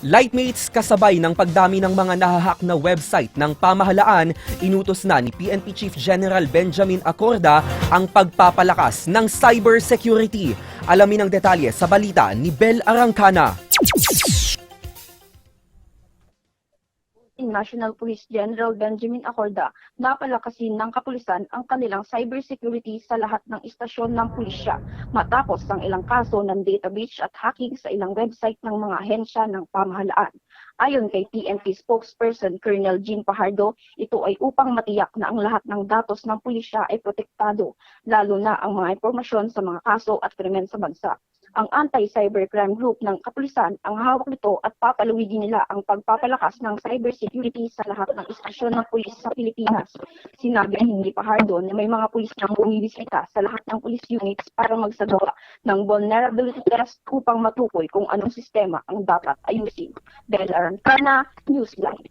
Lightmates, kasabay ng pagdami ng mga nahahack na website ng pamahalaan, inutos na ni PNP Chief General Benjamin Acorda ang pagpapalakas ng cybersecurity. Alamin ang detalye sa balita ni Bel Arangcana. National Police General Benjamin Acorda na palakasin ng kapulisan ang kanilang cybersecurity sa lahat ng istasyon ng pulisya matapos ang ilang kaso ng data breach at hacking sa ilang website ng mga ahensya ng pamahalaan. Ayon kay PNP spokesperson Colonel Jean Pajardo, ito ay upang matiyak na ang lahat ng datos ng pulisya ay protektado, lalo na ang mga impormasyon sa mga kaso at krimen sa bansa. Ang Anti-Cybercrime Group ng Kapulisan ang hawak nito at papalawigin nila ang pagpapalakas ng cybersecurity sa lahat ng istasyon ng pulis sa Pilipinas. Sinabi ni Pajardo na may mga pulis nang bumibisita sa lahat ng police units para magsagawa ng vulnerability test upang matukoy kung anong sistema ang dapat ayusin. Bel Arangcana, Newsline.